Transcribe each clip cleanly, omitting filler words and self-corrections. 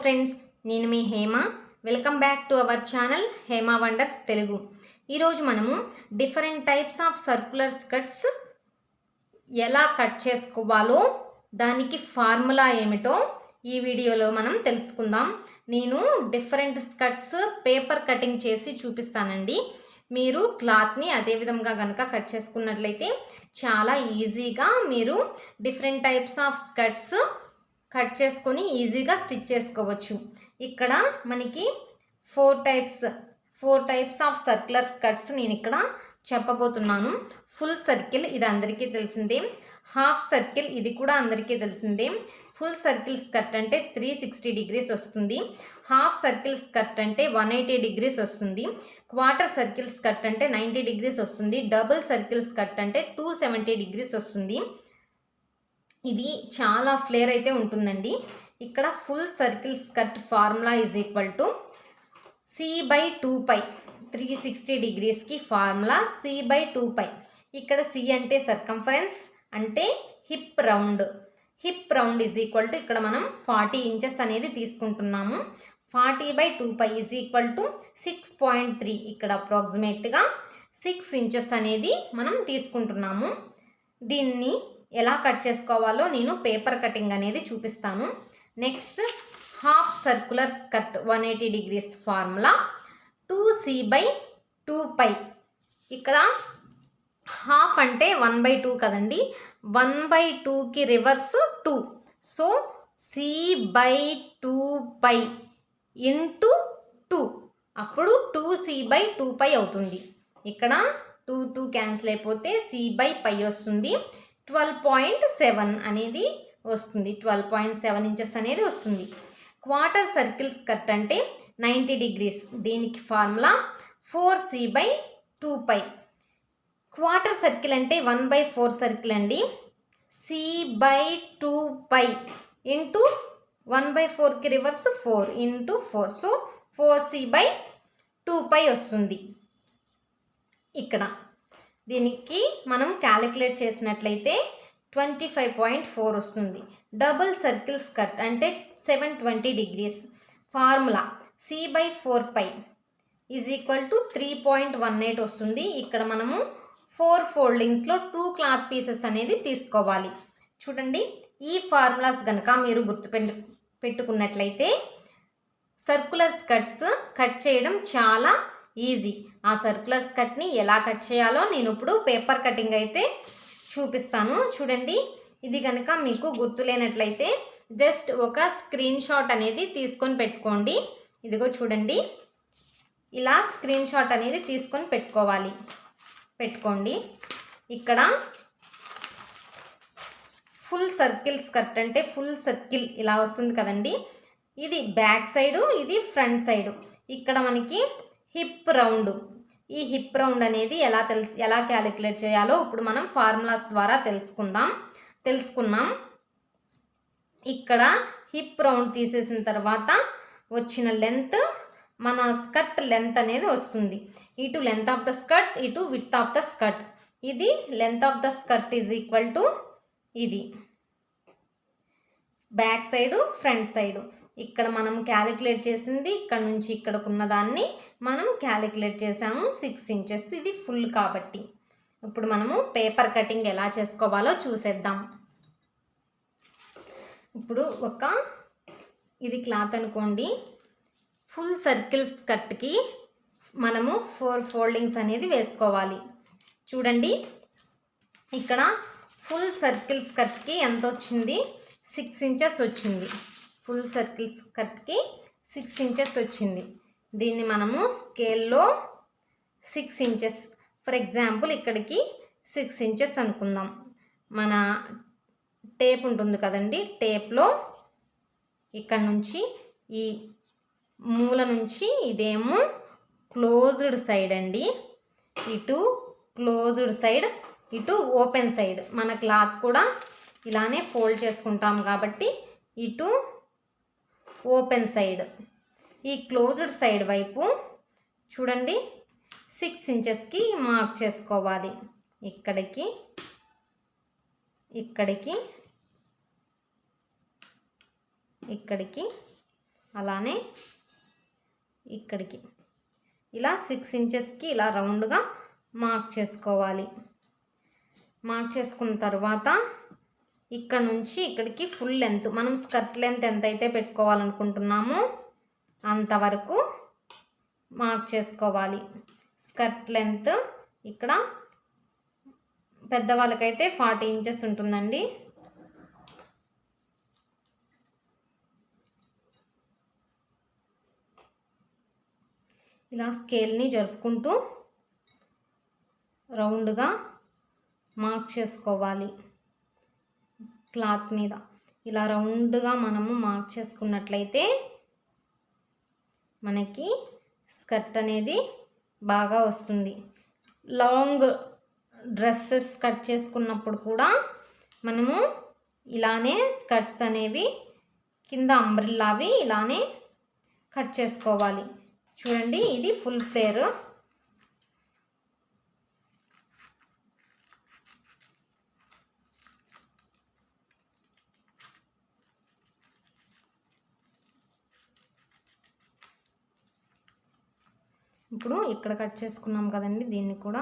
Friends, నేను మీ Hema. Welcome back to our channel Hema wonders Telugu. ఈరోజు మనము different types of circular skirts ఎలా కట్ చేసుకోవాలో, దానికి ఫార్ములా ఏమిటో ఈ వీడియోలో మనం తెలుసుకుందాం. నేను డిఫరెంట్ స్కర్ట్స్ పేపర్ కటింగ్ చేసి చూపిస్తానండి. మీరు క్లాత్ని అదే విధంగా కనుక కట్ చేసుకున్నట్లయితే చాలా ఈజీగా మీరు different types of skirts cut చేసుకొని ఈజీగా స్టిచ్ చేసుకోవచ్చు. ఇక్కడ మనకి four types of circular skirts నేను ఇక్కడ చెప్పబోతున్నాను. ఫుల్ సర్కిల్ ఇది అందరికీ తెలిసిందే. హాఫ్ సర్కిల్ ఇది కూడా అందరికీ తెలిసిందే. ఫుల్ సర్కిల్ స్కర్ట్ అంటే 360 డిగ్రీస్ వస్తుంది. హాఫ్ సర్కిల్ స్కర్ట్ అంటే 180 డిగ్రీస్ వస్తుంది. క్వార్టర్ సర్కిల్ స్కర్ట్ అంటే 90 డిగ్రీస్ వస్తుంది. డబుల్ సర్కిల్ స్కర్ట్ అంటే 270 డిగ్రీస్ వస్తుంది. ఇది చాలా ఫ్లేర్ అయితే ఉంటుందండి. ఇక్కడ full circle skirt formula is equal to C/2π. 360 డిగ్రీస్కి ఫార్ములా C/2π. ఇక్కడ C అంటే సర్కంఫరెన్స్, అంటే hip round. Hip round is equal to ఇక్కడ మనం 40 ఇంచెస్ అనేది తీసుకుంటున్నాము. 40/2π ఈజ్ ఈక్వల్ టు 6.3. ఇక్కడ అప్రాక్సిమేట్గా 6 ఇంచెస్ అనేది మనం తీసుకుంటున్నాము. దీన్ని ఎలా కట్ చేసుకోవాలో నేను పేపర్ కటింగ్ అనేది చూపిస్తాను. Next half circular skirt 180 degrees formula 2C/2π. ఇక్కడ హాఫ్ అంటే 1/2 కదండి. 1/2కి రివర్స్ 2. సో C/2π ఇంటూ 2, అప్పుడు 2C/2π అవుతుంది. ఇక్కడ 2 క్యాన్సిల్ అయిపోతే C/π వస్తుంది. 12.7 అనేది వస్తుంది. 12.7 ఇంచెస్ అనేది వస్తుంది. క్వార్టర్ సర్కిల్ స్కర్ట్ అంటే 90 డిగ్రీస్. దీనికి ఫార్ములా 4C/2π. క్వార్టర్ సర్కిల్ అంటే 1/4 సర్కిల్ అండి. C/2π ఇంటూ 1/4కి రివర్స్ 4 ఇంటూ 4. సో 4C/2π వస్తుంది. ఇక్కడ దీనికి మనం క్యాలిక్యులేట్ చేసినట్లయితే 25.4 వస్తుంది. డబుల్ సర్కిల్ స్కర్ట్ అంటే 720 degrees. Formula C/4π is equal to 3.18 వస్తుంది. ఇక్కడ మనము 4 ఫోల్డింగ్స్లో 2 క్లాత్ పీసెస్ అనేది తీసుకోవాలి. చూడండి, ఈ ఫార్ములాస్ కనుక మీరు పెట్టుకున్నట్లయితే సర్క్యులర్ స్కర్ట్స్ కట్ చేయడం చాలా ఈజీ. ఆ సర్క్యులర్ స్కర్ట్ని ఎలా కట్ చేయాలో నేను ఇప్పుడు పేపర్ కటింగ్ అయితే చూపిస్తాను. చూడండి, ఇది కనుక మీకు గుర్తులేనట్లయితే జస్ట్ ఒక స్క్రీన్ షాట్ అనేది తీసుకొని పెట్టుకోండి. ఇదిగో చూడండి, ఇలా స్క్రీన్ షాట్ అనేది తీసుకొని పెట్టుకోండి. ఇక్కడ ఫుల్ సర్కిల్ స్కర్ట్ అంటే ఫుల్ సర్కిల్ ఇలా వస్తుంది కదండి. ఇది బ్యాక్ సైడు, ఇది ఫ్రంట్ సైడు. ఇక్కడ మనకి హిప్ రౌండ్. ఈ హిప్ రౌండ్ అనేది ఎలా క్యాలిక్యులేట్ చేయాలో ఇప్పుడు మనం ఫార్ములాస్ ద్వారా తెలుసుకున్నాం. ఇక్కడ హిప్ రౌండ్ తీసేసిన తర్వాత వచ్చిన లెంత్ మన స్కర్ట్ లెంత్ అనేది వస్తుంది. ఇటు లెంత్ ఆఫ్ ద స్కర్ట్, ఇటు విడ్త్ ఆఫ్ ద స్కర్ట్. ఇది length of the skirt is equal to ఇది బ్యాక్ సైడు, ఫ్రంట్ సైడు. ఇక్కడ మనం క్యాలిక్యులేట్ చేసింది ఇక్కడ నుంచి ఇక్కడకు ఉన్న దాన్ని మనం క్యాలిక్యులేట్ చేసాము 6 ఇంచెస్. ఇది ఫుల్ కాబట్టి ఇప్పుడు మనము పేపర్ కటింగ్ ఎలా చేసుకోవాలో చూసేద్దాం. ఇప్పుడు ఇది క్లాత్ అనుకోండి. ఫుల్ సర్కిల్ స్కర్ట్కి మనము 4 ఫోల్డింగ్స్ అనేది వేసుకోవాలి. చూడండి, ఇక్కడ ఫుల్ సర్కిల్ స్కర్ట్కి ఎంత వచ్చింది? 6 ఇంచెస్ వచ్చింది. ఫుల్ సర్కిల్ స్కర్ట్కి 6 ఇంచెస్ వచ్చింది. దీన్ని మనము స్కేల్లో 6 ఇంచెస్, ఫర్ ఎగ్జాంపుల్ ఇక్కడికి 6 ఇంచెస్ అనుకుందాం. మన టేప్ ఉంటుంది కదండి, టేప్లో ఇక్కడ నుంచి ఈ మూల నుంచి ఇదేమో క్లోజ్డ్ సైడ్ అండి, ఇటు క్లోజ్డ్ సైడ్, ఇటు ఓపెన్ సైడ్. మన క్లాత్ కూడా ఇలానే ఫోల్డ్ చేసుకుంటాం కాబట్టి ఇటు ఓపెన్ సైడ్. ఈ క్లోజ్డ్ సైడ్ వైపు చూడండి 6 ఇంచెస్కి మార్క్ చేసుకోవాలి. ఇక్కడికి ఇక్కడికి అలానే ఇక్కడికి ఇలా 6 ఇంచెస్కి ఇలా రౌండ్గా మార్క్ చేసుకోవాలి. మార్క్ చేసుకున్న తర్వాత ఇక్కడ నుంచి ఇక్కడికి ఫుల్ లెంత్, మనం స్కర్ట్ లెంత్ ఎంతైతే పెట్టుకోవాలనుకుంటున్నామో అంతవరకు మార్క్ చేసుకోవాలి. స్కర్ట్ లెంత్ ఇక్కడ పెద్దవాళ్ళకైతే 40 ఇంచెస్ ఉంటుందండి. ఇలా స్కేల్ని జరుపుకుంటూ రౌండ్గా మార్క్ చేసుకోవాలి. క్లాత్ మీద ఇలా రౌండ్గా మనము మార్క్ చేసుకున్నట్లయితే మనకి స్కర్ట్ అనేది బాగా వస్తుంది. లాంగ్ డ్రెస్సెస్ కట్ చేసుకున్నప్పుడు కూడా మనము ఇలానే స్కర్ట్స్ అనేవి కింద అంబ్రెల్లావి ఇలానే కట్ చేసుకోవాలి. చూడండి, ఇది ఫుల్ ఫ్లేర్. ఇప్పుడు ఇక్కడ కట్ చేసుకున్నాం కదండి, దీన్ని కూడా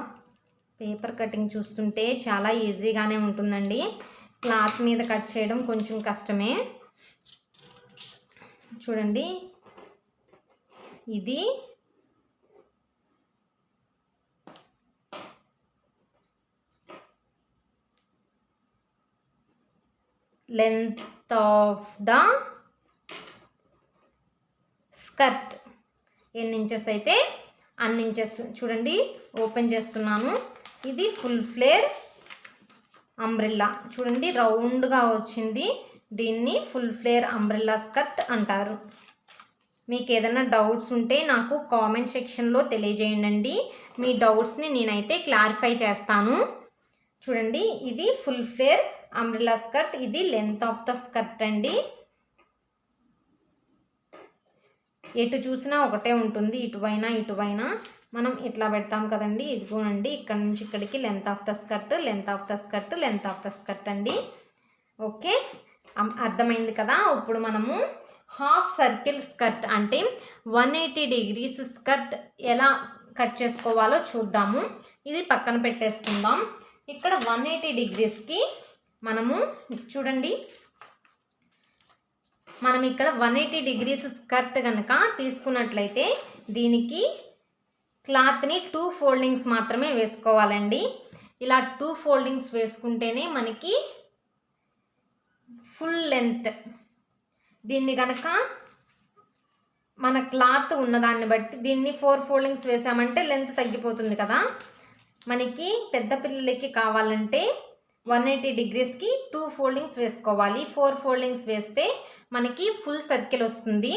పేపర్ కటింగ్ చూస్తుంటే చాలా ఈజీగానే ఉంటుందండి. క్లాత్ మీద కట్ చేయడం కొంచెం కష్టమే. చూడండి, ఇది లెంత్ ఆఫ్ ద స్కర్ట్ ఎన్ని ఇంచెస్ అయితే అన్ని ఇంచెస్. చూడండి, ఓపెన్ చేస్తున్నాను. ఇది ఫుల్ ఫ్లేర్ అంబ్రెల్లా. చూడండి, రౌండ్గా వచ్చింది. దీన్ని ఫుల్ ఫ్లేర్ అంబ్రెల్లా స్కర్ట్ అంటారు. మీకు ఏదైనా డౌట్స్ ఉంటే నాకు కామెంట్ సెక్షన్లో తెలియజేయండి. మీ డౌట్స్ని నేనైతే క్లారిఫై చేస్తాను. చూడండి, ఇది ఫుల్ ఫ్లేర్ అంబ్రెల్లా స్కర్ట్. ఇది లెంత్ ఆఫ్ ద స్కర్ట్ అండి. ఎటు చూసినా ఒకటే ఉంటుంది, ఇటువైనా ఇటువైనా. మనం ఇట్లా పెడతాం కదండి, ఇదిగోనండి, ఇక్కడ నుంచి ఇక్కడికి length of the skirt, length of the skirt, length of the skirt అండి. ఓకే, అర్థమైంది కదా. ఇప్పుడు మనము హాఫ్ సర్కిల్ స్కర్ట్ అంటే 180 డిగ్రీస్ స్కర్ట్ ఎలా కట్ చేసుకోవాలో చూద్దాము. ఇది పక్కన పెట్టేసుకుందాం. ఇక్కడ 180 డిగ్రీస్కి మనము చూడండి, మనం ఇక్కడ 180 డిగ్రీస్ స్కర్ట్ కనుక తీసుకున్నట్లయితే దీనికి క్లాత్ని 2 ఫోల్డింగ్స్ మాత్రమే వేసుకోవాలండి. ఇలా 2 ఫోల్డింగ్స్ వేసుకుంటేనే మనకి ఫుల్ లెంత్. దీన్ని కనుక మన క్లాత్ ఉన్నదాన్ని బట్టి దీన్ని 4 ఫోల్డింగ్స్ వేసామంటే లెంత్ తగ్గిపోతుంది కదా. మనకి పెద్ద పిల్లలకి కావాలంటే 180 డిగ్రీస్కి 2 ఫోల్డింగ్స్ వేసుకోవాలి. 4 ఫోల్డింగ్స్ వేస్తే మనకి ఫుల్ సర్కిల్ వస్తుంది.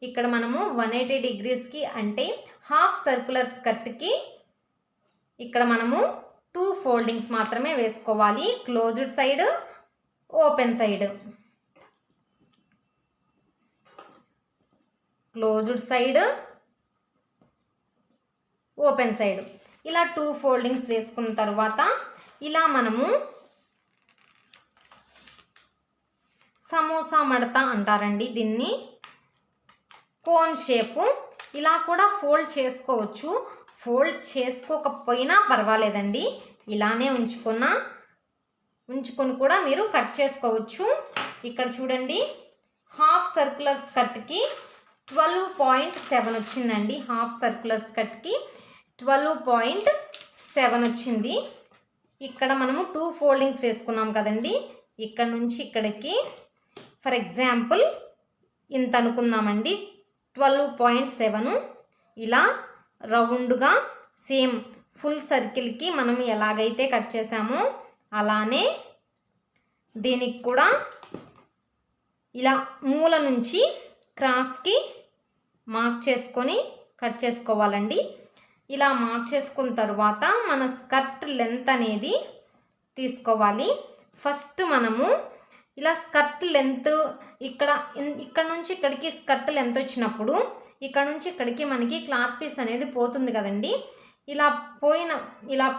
ఇక్కడ మనము 180 డిగ్రీస్కి అంటే హాఫ్ సర్కులర్ స్కర్ట్కి ఇక్కడ మనము 2 ఫోల్డింగ్స్ మాత్రమే వేసుకోవాలి. Closed side, open side. Closed side, open side. ఇలా 2 ఫోల్డింగ్స్ వేసుకున్న తర్వాత ఇలా మనము సమోసా మడత అంటారండి దీన్ని. కోన్ షేపు ఇలా కూడా ఫోల్డ్ చేసుకోవచ్చు. ఫోల్డ్ చేసుకోకపోయినా పర్వాలేదండి, ఇలానే ఉంచుకొని కూడా మీరు కట్ చేసుకోవచ్చు. ఇక్కడ చూడండి, హాఫ్ సర్కులర్ స్కర్ట్కి 12.7 వచ్చిందండి. హాఫ్ సర్కులర్ స్కర్ట్కి 12.7 వచ్చింది. ఇక్కడ మనము 2 ఫోల్డింగ్స్ వేసుకున్నాం కదండి. ఇక్కడ నుంచి ఇక్కడికి ఫర్ ఎగ్జాంపుల్ ఇంత అనుకుందామండి, 12.7. ఇలా రౌండ్గా సేమ్ ఫుల్ సర్కిల్కి మనం ఎలాగైతే కట్ చేసామో అలానే దీనికి కూడా ఇలా మూల నుంచి క్రాస్కి మార్క్ చేసుకొని కట్ చేసుకోవాలండి. ఇలా మార్క్ చేసుకున్న తర్వాత మన స్కర్ట్ లెంత్ అనేది తీసుకోవాలి. ఫస్ట్ మనము ఇలా స్కర్ట్ లెంత్ ఇక్కడ నుంచి ఇక్కడికి స్కర్ట్ లెంత్ వచ్చినప్పుడు ఇక్కడ నుంచి ఇక్కడికి మనకి క్లాత్ పీస్ అనేది పోతుంది కదండి. ఇలా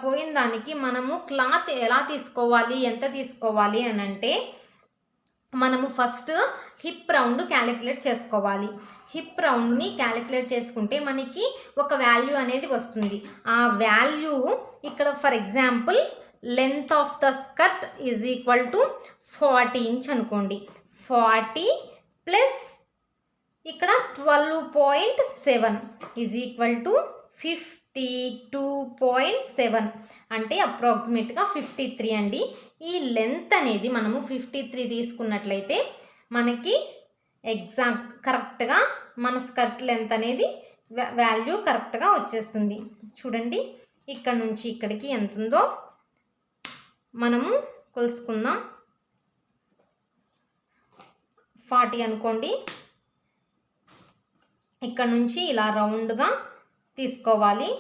పోయిన దానికి మనము క్లాత్ ఎలా తీసుకోవాలి, ఎంత తీసుకోవాలి అని అంటే మనము ఫస్ట్ హిప్ రౌండ్ క్యాలిక్యులేట్ చేసుకోవాలి. హిప్ రౌండ్ని క్యాలిక్యులేట్ చేసుకుంటే మనకి ఒక వాల్యూ అనేది వస్తుంది. ఆ వాల్యూ ఇక్కడ for example length of the skirt is equal to 40 inch అనుకోండి. 40 ప్లస్ ఇక్కడ 12.7 ఈజ్ ఈక్వల్ టు 52.7 అంటే అప్రాక్సిమేట్గా 53 అండి. ఈ లెంత్ అనేది మనము 53 తీసుకున్నట్లయితే మనకి ఎగ్జాక్ట్ కరెక్ట్గా మన స్కర్ట్ లెంత్ అనేది వాల్యూ కరెక్ట్గా వచ్చేస్తుంది. చూడండి ఇక్కడ నుంచి ఇక్కడికి ఎంత ఉందో మనము కొలుసుకుందాం. 40 అనుకోండి. ఇక్కడ నుంచి ఇలా రౌండ్గా తీసుకోవాలి.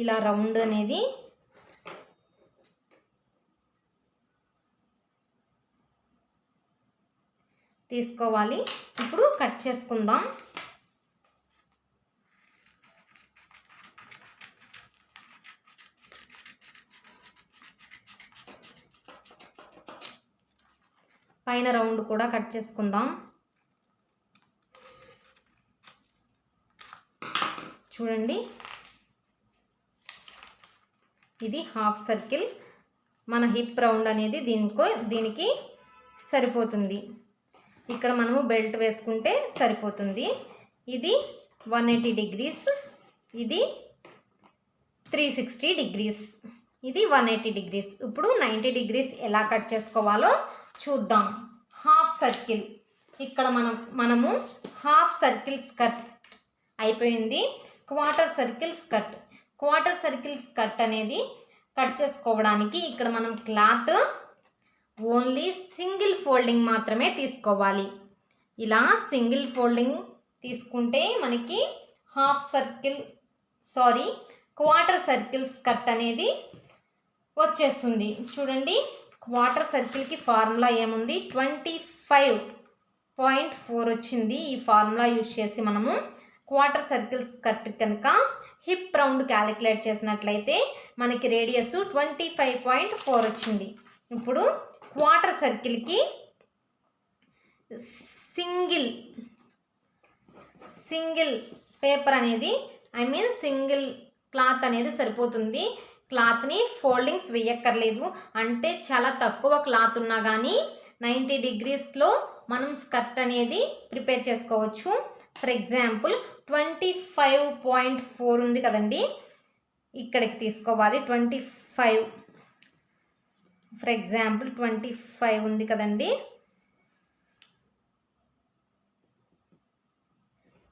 ఇలా రౌండ్ అనేది తీసుకోవాలి. ఇప్పుడు కట్ చేసుకుందాం. పైన రౌండ్ కూడా కట్ చేసుకుందాం. చూడండి ఇది హాఫ్ సర్కిల్. మన హిప్ రౌండ్ అనేది దీనికి సరిపోతుంది. ఇక్కడ మనము బెల్ట్ వేసుకుంటే సరిపోతుంది. ఇది 180 డిగ్రీస్, ఇది 360 డిగ్రీస్, ఇది 180 డిగ్రీస్. ఇప్పుడు 90 డిగ్రీస్ ఎలా కట్ చేసుకోవాలో చూద్దాం. హాఫ్ సర్కిల్ ఇక్కడ మనము హాఫ్ సర్కిల్ స్కర్ట్ అయిపోయింది. Quarter circle skirt. Quarter circle skirt అనేది కట్ చేసుకోవడానికి ఇక్కడ మనం క్లాత్ ఓన్లీ సింగిల్ ఫోల్డింగ్ మాత్రమే తీసుకోవాలి. ఇలా సింగిల్ ఫోల్డింగ్ తీసుకుంటే మనకి క్వార్టర్ సర్కిల్ స్కర్ట్ అనేది వచ్చేస్తుంది. చూడండి క్వార్టర్ సర్కిల్కి ఫార్ములా ఏముంది, 25.4 వచ్చింది. ఈ ఫార్ములా యూజ్ చేసి మనము క్వార్టర్ సర్కిల్ స్కర్ట్ కనుక హిప్ రౌండ్ క్యాలిక్యులేట్ చేసినట్లయితే మనకి రేడియస్ 25.4 వచ్చింది. ఇప్పుడు క్వార్టర్ సర్కిల్కి సింగిల్ పేపర్ అనేది సింగిల్ క్లాత్ అనేది సరిపోతుంది. క్లాత్ని ఫోల్డింగ్స్ వేయక్కర్లేదు. అంటే చాలా తక్కువ క్లాత్ ఉన్నా కానీ 90 డిగ్రీస్లో మనం స్కర్ట్ అనేది ప్రిపేర్ చేసుకోవచ్చు. ఫర్ ఎగ్జాంపుల్ 25.4 ఉంది కదండి, ఇక్కడికి తీసుకోవాలి. 25 ఫర్ ఎగ్జాంపుల్ 25 ఉంది కదండి,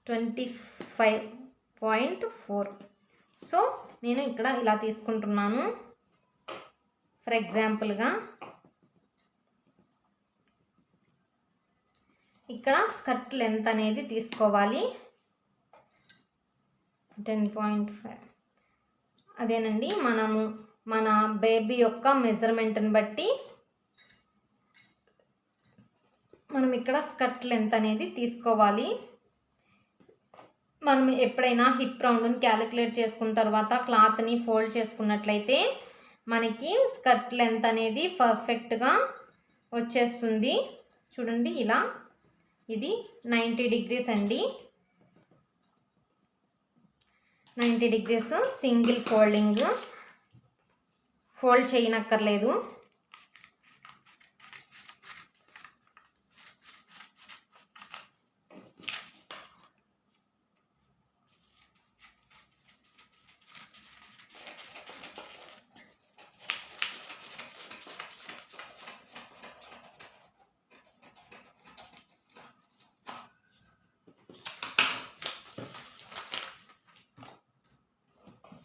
25.4. సో నేను ఇక్కడ ఇలా తీసుకుంటున్నాను. ఫర్ ఎగ్జాంపుల్గా ఇక్కడ స్కర్ట్ లెంత్ అనేది తీసుకోవాలి 10.5. అదేనండి మనము మన బేబీ యొక్క మెజర్మెంట్ని బట్టి మనం ఇక్కడ స్కర్ట్ లెంత్ అనేది తీసుకోవాలి. మనం ఎప్పుడైనా హిప్ రౌండ్ని క్యాలిక్యులేట్ చేసుకున్న తర్వాత క్లాత్ని ఫోల్డ్ చేసుకున్నట్లయితే మనకి స్కర్ట్ లెంత్ అనేది పర్ఫెక్ట్గా వచ్చేస్తుంది. చూడండి ఇలా ఇది 90 డిగ్రీస్ అండి. 90 డిగ్రీస్ సింగిల్ ఫోల్డ్ చేయనక్కర్లేదు.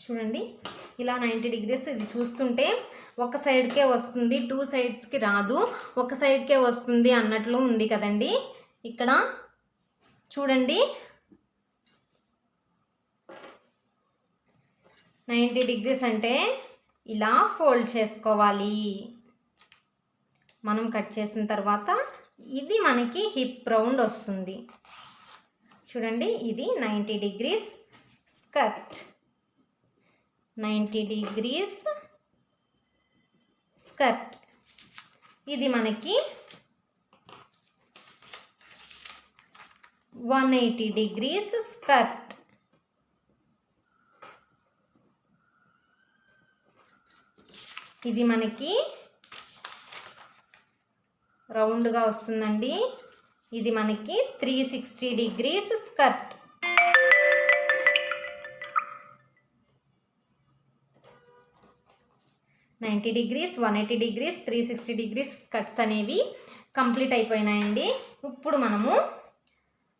చూడండి ఇలా 90 డిగ్రీస్ ఇది చూస్తుంటే ఒక సైడ్కే వస్తుంది, 2 సైడ్స్కి రాదు, ఒక సైడ్కే వస్తుంది అన్నట్లు ఉంది కదండి. ఇక్కడ చూడండి 90 డిగ్రీస్ అంటే ఇలా ఫోల్డ్ చేసుకోవాలి. మనం కట్ చేసిన తర్వాత ఇది మనకి హిప్ రౌండ్ వస్తుంది. చూడండి ఇది 90 డిగ్రీస్ స్కర్ట్. 90 degrees skirt. ఇది మనకి 180 degrees స్కర్ట్. ఇది మనకి రౌండ్గా వస్తుందండి. ఇది మనకి 360 degrees skirt. $90 degrees, 180 degrees, 360 degrees skirts అనేవి కంప్లీట్ అయిపోయినాయండి. ఇప్పుడు మనము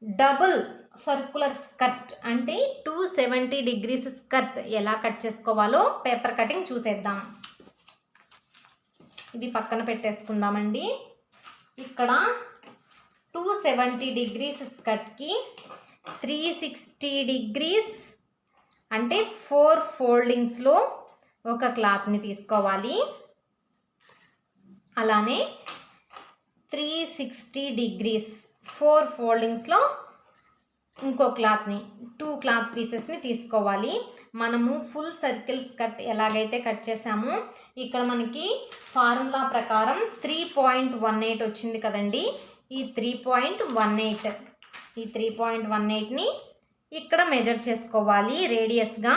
డబుల్ సర్కులర్ స్కర్ట్ అంటే 270 degrees స్కర్ట్ ఎలా కట్ చేసుకోవాలో పేపర్ కటింగ్ చూసేద్దాం. ఇది పక్కన పెట్టేసుకుందామండి. ఇక్కడ 270 degrees స్కర్ట్కి 360 degrees అంటే 4 ఫోల్డింగ్స్లో ఒక క్లాత్ని తీసుకోవాలి. అలానే 360 degrees 4 ఫోల్డింగ్స్లో ఇంకో క్లాత్ని 2 క్లాత్ పీసెస్ని తీసుకోవాలి. మనము ఫుల్ సర్కిల్ స్కర్ట్ ఎలాగైతే కట్ చేసామో ఇక్కడ మనకి ఫార్ములా ప్రకారం 3.18 వచ్చింది కదండి. ఈ 3.18ని ఇక్కడ మెజర్ చేసుకోవాలి. రేడియస్గా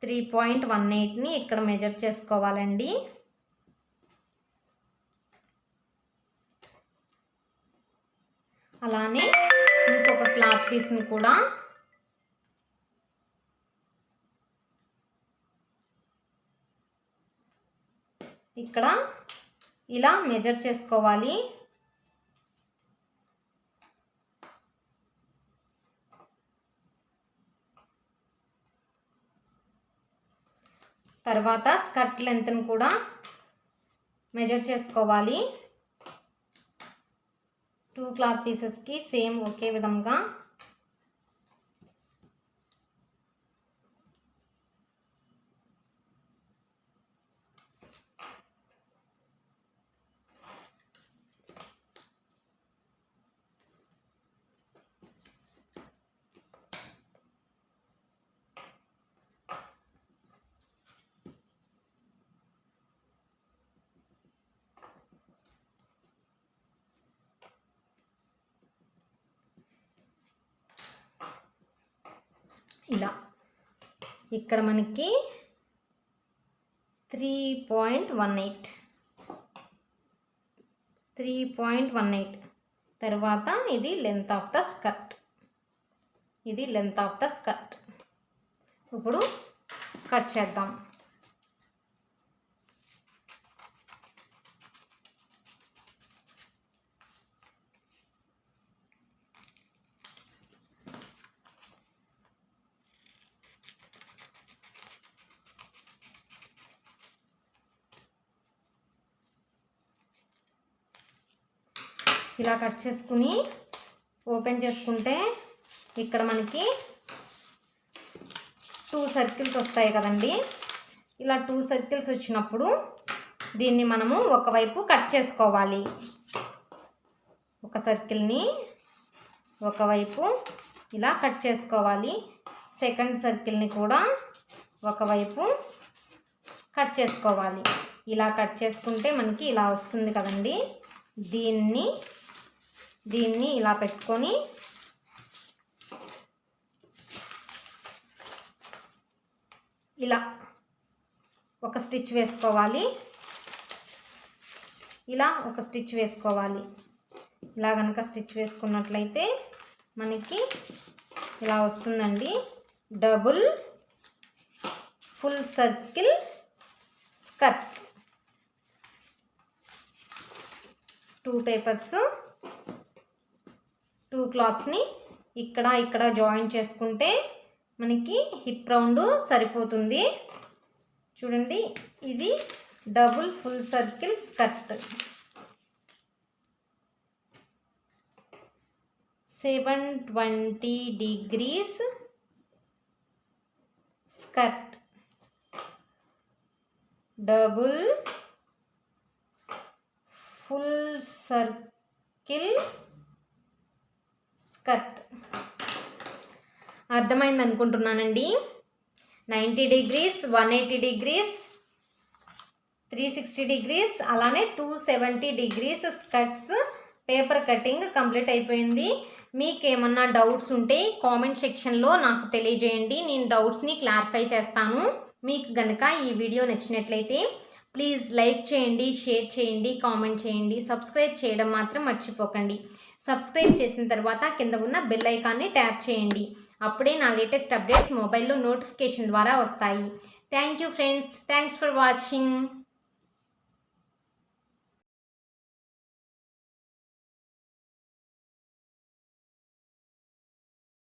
3.18ని ఇక్కడ మెజర్ చేసుకోవాలండి. అలానే ఇంకొక క్లాత్ పీస్ని కూడా ఇక్కడ ఇలా మెజర్ చేసుకోవాలి. తర్వాత స్కర్ట్ లెంత్ని కూడా మెజర్ చేసుకోవాలి. 2 క్లాత్ పీసెస్కి సేమ్ ఒకే విధంగా ఇలా ఇక్కడ మనకి 3.18 తర్వాత ఇది లెంత్ ఆఫ్ ద స్కర్ట్. ఇప్పుడు కట్ చేద్దాం. ఇలా కట్ చేసుకుని ఓపెన్ చేసుకుంటే ఇక్కడ మనకి 2 సర్కిల్స్ వస్తాయి కదండి. ఇలా 2 సర్కిల్స్ వచ్చినప్పుడు దీన్ని మనము ఒకవైపు కట్ చేసుకోవాలి. ఒక సర్కిల్ని ఒకవైపు ఇలా కట్ చేసుకోవాలి. సెకండ్ సర్కిల్ని కూడా ఒకవైపు కట్ చేసుకోవాలి. ఇలా కట్ చేసుకుంటే మనకి ఇలా వస్తుంది కదండి. దీన్ని ఇలా పెట్టుకొని ఇలా ఒక స్టిచ్ వేసుకోవాలి. ఇలా కనుక స్టిచ్ వేసుకున్నట్లయితే మనకి ఇలా వస్తుందండి. Double full circle skirt. 2 papers 2 క్లాత్స్ని ఇక్కడ జాయిన్ చేసుకుంటే మనకి హిప్ రౌండ్ సరిపోతుంది. చూడండి, ఇది double full circle skirt. 720 degrees skirt. Double full circle skirt. అర్థమైంది అనుకుంటున్నానండి. 90 degrees, 180 degrees, 360 degrees, అలానే 270 degrees skirts paper cutting complete అయిపోయింది. మీకు ఏమన్నా డౌట్స్ ఉంటే కామెంట్ సెక్షన్లో నాకు తెలియజేయండి. నేను డౌట్స్ని క్లారిఫై చేస్తాను. మీకు గనక ఈ వీడియో నచ్చినట్లయితే ప్లీజ్ లైక్ చేయండి, షేర్ చేయండి, కామెంట్ చేయండి. సబ్స్క్రైబ్ చేయడం మాత్రం మర్చిపోకండి. సబ్స్క్రైబ్ చేసిన తర్వాత కింద ఉన్న బెల్ ఐకాన్ని ట్యాప్ చేయండి. అప్పుడే నా లేటెస్ట్ అప్డేట్స్ మొబైల్లో నోటిఫికేషన్ ద్వారా వస్తాయి. Thank you friends. Thanks for watching.